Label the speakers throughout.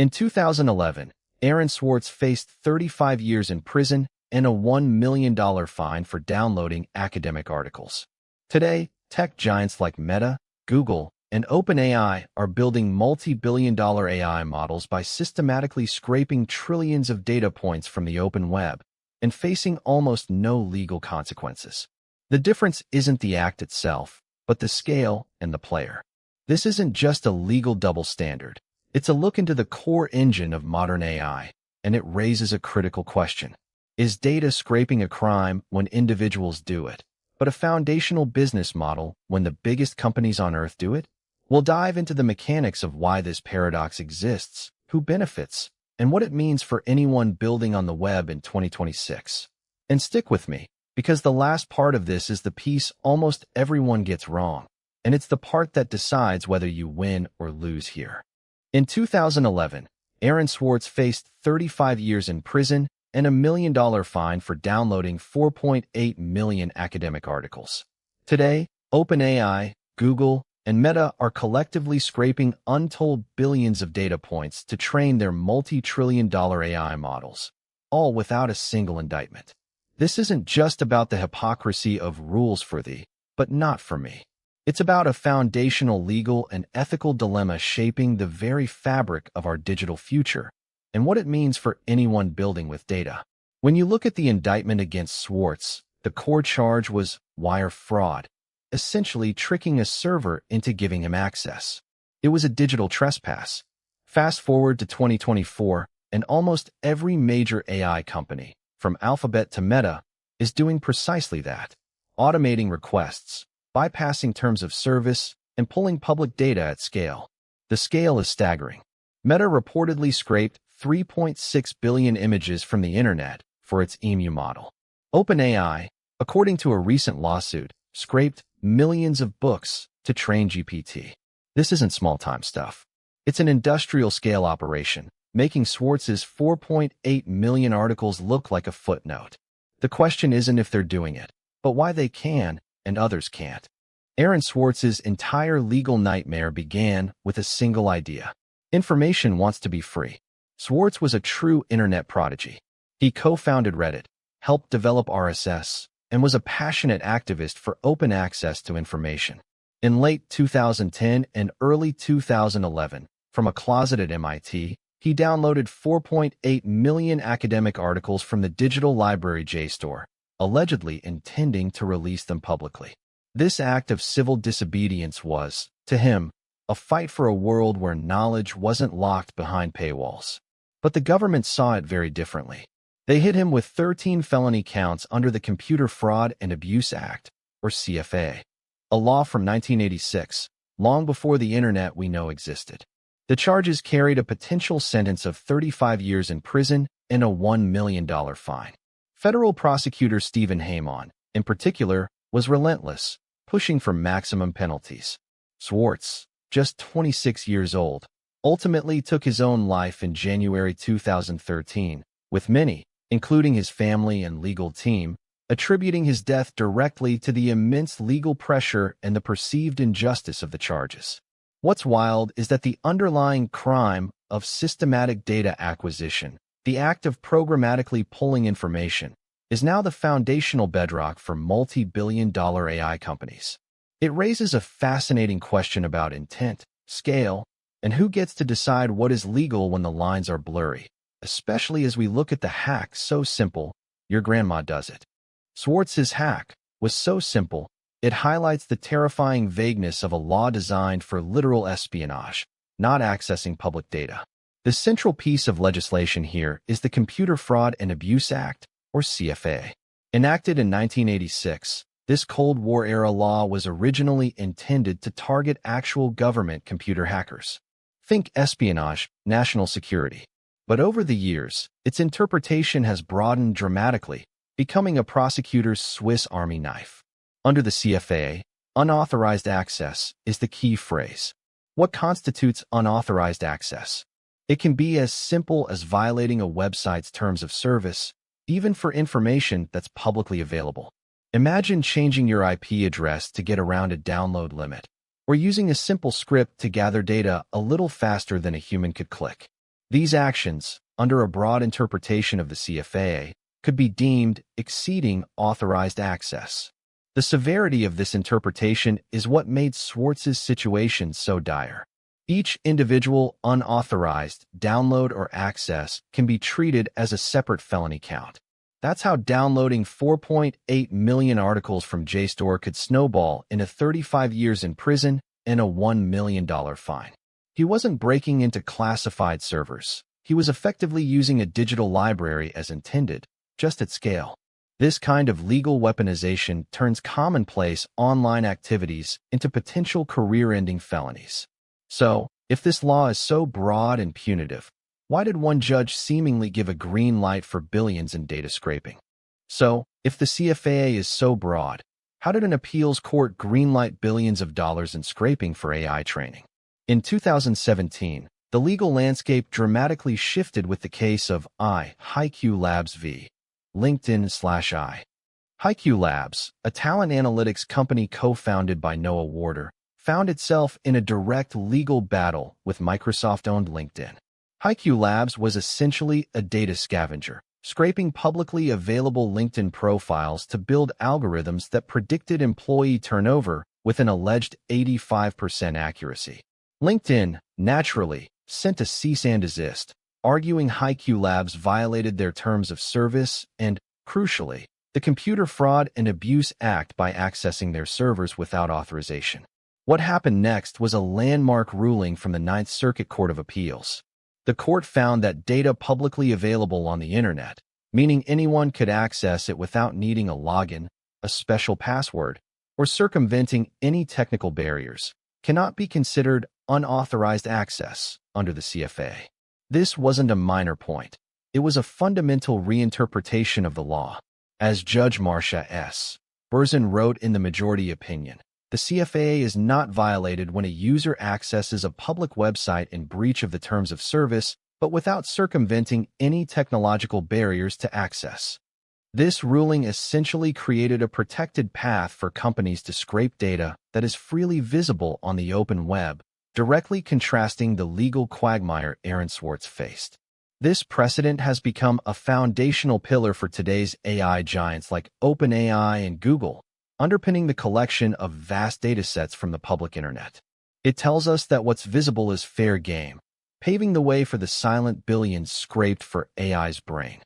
Speaker 1: In 2011, Aaron Swartz faced 35 years in prison and a $1 million fine for downloading academic articles. Today, tech giants like Meta, Google, and OpenAI are building multi-billion-dollar AI models by systematically scraping trillions of data points from the open web and facing almost no legal consequences. The difference isn't the act itself, but the scale and the player. This isn't just a legal double standard. It's a look into the core engine of modern AI, and it raises a critical question. Is data scraping a crime when individuals do it, but a foundational business model when the biggest companies on Earth do it? We'll dive into the mechanics of why this paradox exists, who benefits, and what it means for anyone building on the web in 2026. And stick with me, because the last part of this is the piece almost everyone gets wrong, and it's the part that decides whether you win or lose here. In 2011, Aaron Swartz faced 35 years in prison and a $1 million fine for downloading 4.8 million academic articles. Today, OpenAI, Google, and Meta are collectively scraping untold billions of data points to train their multi-trillion-dollar AI models, all without a single indictment. This isn't just about the hypocrisy of rules for thee, but not for me. It's about a foundational legal and ethical dilemma shaping the very fabric of our digital future and what it means for anyone building with data. When you look at the indictment against Swartz, the core charge was wire fraud, essentially tricking a server into giving him access. It was a digital trespass. Fast forward to 2024, and almost every major AI company, from Alphabet to Meta, is doing precisely that, automating requests, bypassing terms of service, and pulling public data at scale. The scale is staggering. Meta reportedly scraped 3.6 billion images from the internet for its EMU model. OpenAI, according to a recent lawsuit, scraped millions of books to train GPT. This isn't small-time stuff. It's an industrial-scale operation, making Swartz's 4.8 million articles look like a footnote. The question isn't if they're doing it, but why they can and others can't. Aaron Swartz's entire legal nightmare began with a single idea. Information wants to be free. Swartz was a true internet prodigy. He co-founded Reddit, helped develop RSS, and was a passionate activist for open access to information. In late 2010 and early 2011, from a closet at MIT, he downloaded 4.8 million academic articles from the digital library JSTOR, allegedly intending to release them publicly. This act of civil disobedience was, to him, a fight for a world where knowledge wasn't locked behind paywalls. But the government saw it very differently. They hit him with 13 felony counts under the Computer Fraud and Abuse Act, or CFA, a law from 1986, long before the internet we know existed. The charges carried a potential sentence of 35 years in prison and a $1 million fine. Federal prosecutor Stephen Hamon, in particular, was relentless, pushing for maximum penalties. Swartz, just 26 years old, ultimately took his own life in January 2013, with many, including his family and legal team, attributing his death directly to the immense legal pressure and the perceived injustice of the charges. What's wild is that the underlying crime of systematic data acquisition, the act of programmatically pulling information, is now the foundational bedrock for multi-billion-dollar AI companies. It raises a fascinating question about intent, scale, and who gets to decide what is legal when the lines are blurry, especially as we look at the hack so simple, your grandma does it. Swartz's hack was so simple, it highlights the terrifying vagueness of a law designed for literal espionage, not accessing public data. The central piece of legislation here is the Computer Fraud and Abuse Act, or CFA. Enacted in 1986, this Cold War-era law was originally intended to target actual government computer hackers. Think espionage, national security. But over the years, its interpretation has broadened dramatically, becoming a prosecutor's Swiss Army knife. Under the CFA, unauthorized access is the key phrase. What constitutes unauthorized access? It can be as simple as violating a website's terms of service, even for information that's publicly available. Imagine changing your IP address to get around a download limit, or using a simple script to gather data a little faster than a human could click. These actions, under a broad interpretation of the CFAA, could be deemed exceeding authorized access. The severity of this interpretation is what made Swartz's situation so dire. Each individual unauthorized download or access can be treated as a separate felony count. That's how downloading 4.8 million articles from JSTOR could snowball into 35 years in prison and a $1 million fine. He wasn't breaking into classified servers. He was effectively using a digital library as intended, just at scale. This kind of legal weaponization turns commonplace online activities into potential career-ending felonies. So, if this law is so broad and punitive, why did one judge seemingly give a green light for billions in data scraping? So, if the CFAA is so broad, how did an appeals court greenlight billions of dollars in scraping for AI training? In 2017, the legal landscape dramatically shifted with the case of HiQ Labs v. LinkedIn/I. HiQ Labs, a talent analytics company co-founded by Noah Warder, found itself in a direct legal battle with Microsoft-owned LinkedIn. HiQ Labs was essentially a data scavenger, scraping publicly available LinkedIn profiles to build algorithms that predicted employee turnover with an alleged 85% accuracy. LinkedIn, naturally, sent a cease and desist, arguing HiQ Labs violated their terms of service and, crucially, the Computer Fraud and Abuse Act by accessing their servers without authorization. What happened next was a landmark ruling from the Ninth Circuit Court of Appeals. The court found that data publicly available on the internet, meaning anyone could access it without needing a login, a special password, or circumventing any technical barriers, cannot be considered unauthorized access under the CFAA. This wasn't a minor point. It was a fundamental reinterpretation of the law. As Judge Marcia S. Berzin wrote in the majority opinion, the CFAA is not violated when a user accesses a public website in breach of the terms of service, but without circumventing any technological barriers to access. This ruling essentially created a protected path for companies to scrape data that is freely visible on the open web, directly contrasting the legal quagmire Aaron Swartz faced. This precedent has become a foundational pillar for today's AI giants like OpenAI and Google, underpinning the collection of vast datasets from the public internet. It tells us that what's visible is fair game, paving the way for the silent billions scraped for AI's brain.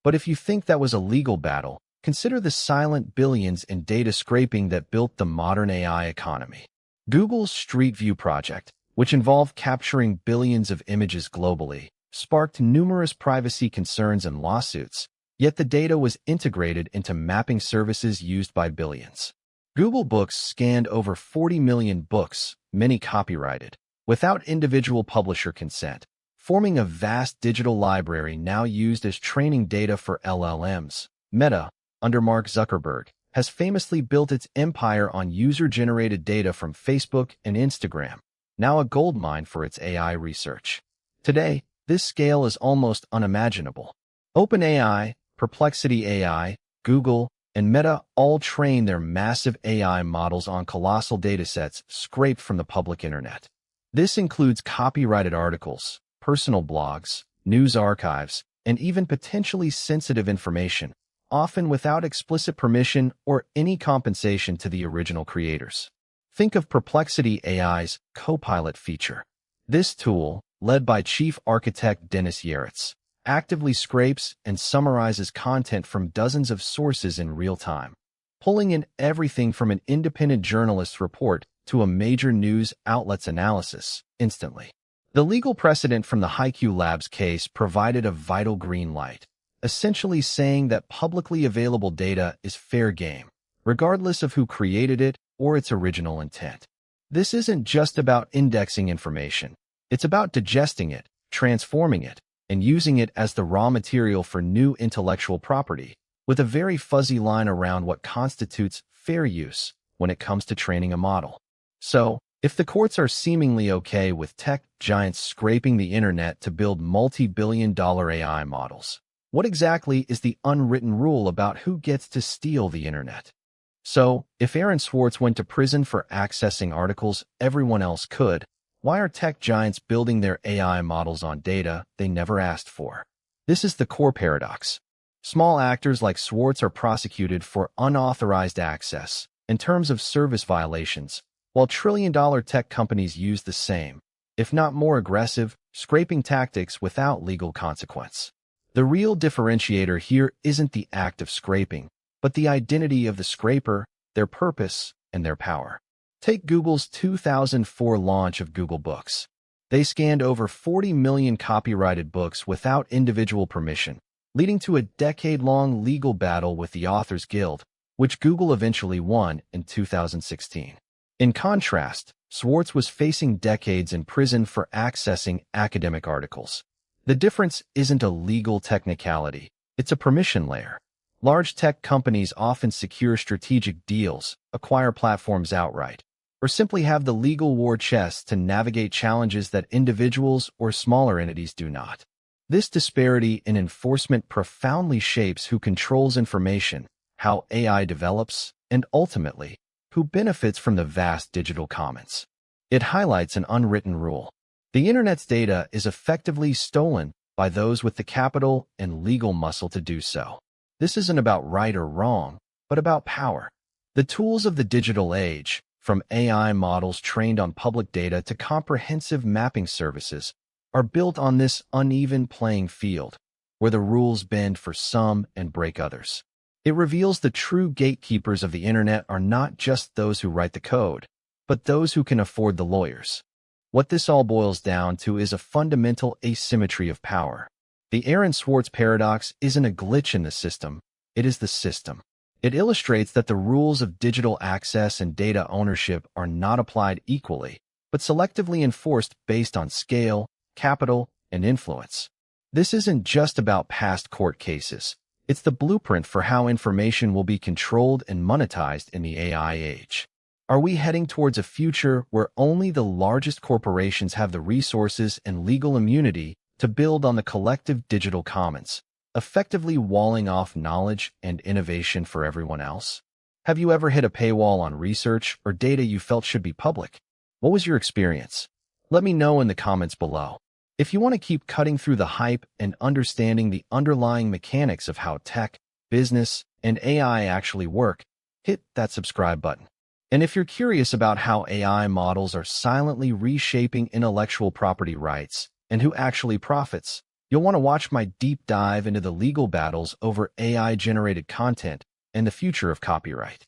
Speaker 1: But if you think that was a legal battle, consider the silent billions in data scraping that built the modern AI economy. Google's Street View project, which involved capturing billions of images globally, sparked numerous privacy concerns and lawsuits, yet the data was integrated into mapping services used by billions. Google Books scanned over 40 million books, many copyrighted, without individual publisher consent, forming a vast digital library now used as training data for LLMs. Meta, under Mark Zuckerberg, has famously built its empire on user-generated data from Facebook and Instagram, now a goldmine for its AI research. Today, this scale is almost unimaginable. OpenAI, Perplexity AI, Google, and Meta all train their massive AI models on colossal datasets scraped from the public internet. This includes copyrighted articles, personal blogs, news archives, and even potentially sensitive information, often without explicit permission or any compensation to the original creators. Think of Perplexity AI's Copilot feature. This tool, led by Chief Architect Dennis Yaretz, actively scrapes and summarizes content from dozens of sources in real time, pulling in everything from an independent journalist's report to a major news outlet's analysis instantly. The legal precedent from the HiQ Labs case provided a vital green light, essentially saying that publicly available data is fair game, regardless of who created it or its original intent. This isn't just about indexing information. It's about digesting it, transforming it, and using it as the raw material for new intellectual property, with a very fuzzy line around what constitutes fair use when it comes to training a model. So, if the courts are seemingly okay with tech giants scraping the internet to build multi-billion-dollar AI models, what exactly is the unwritten rule about who gets to steal the internet? So, if Aaron Swartz went to prison for accessing articles everyone else could, Why are tech giants building their AI models on data they never asked for? This is the core paradox. Small actors like Swartz are prosecuted for unauthorized access in terms of service violations, while trillion-dollar tech companies use the same, if not more aggressive, scraping tactics without legal consequence. The real differentiator here isn't the act of scraping, but the identity of the scraper, their purpose, and their power. Take Google's 2004 launch of Google Books. They scanned over 40 million copyrighted books without individual permission, leading to a decade-long legal battle with the Authors Guild, which Google eventually won in 2016. In contrast, Swartz was facing decades in prison for accessing academic articles. The difference isn't a legal technicality, it's a permission layer. Large tech companies often secure strategic deals, acquire platforms outright, or simply have the legal war chest to navigate challenges that individuals or smaller entities do not. This disparity in enforcement profoundly shapes who controls information, how AI develops, and ultimately, who benefits from the vast digital commons. It highlights an unwritten rule. The internet's data is effectively stolen by those with the capital and legal muscle to do so. This isn't about right or wrong, but about power. The tools of the digital age, from AI models trained on public data to comprehensive mapping services, are built on this uneven playing field, where the rules bend for some and break others. It reveals the true gatekeepers of the internet are not just those who write the code, but those who can afford the lawyers. What this all boils down to is a fundamental asymmetry of power. The Aaron Swartz paradox isn't a glitch in the system, it is the system. It illustrates that the rules of digital access and data ownership are not applied equally, but selectively enforced based on scale, capital, and influence. This isn't just about past court cases. It's the blueprint for how information will be controlled and monetized in the AI age. Are we heading towards a future where only the largest corporations have the resources and legal immunity to build on the collective digital commons, effectively walling off knowledge and innovation for everyone else? Have you ever hit a paywall on research or data you felt should be public? What was your experience? Let me know in the comments below. If you want to keep cutting through the hype and understanding the underlying mechanics of how tech, business, and AI actually work, hit that subscribe button. And if you're curious about how AI models are silently reshaping intellectual property rights and who actually profits, you'll want to watch my deep dive into the legal battles over AI-generated content and the future of copyright.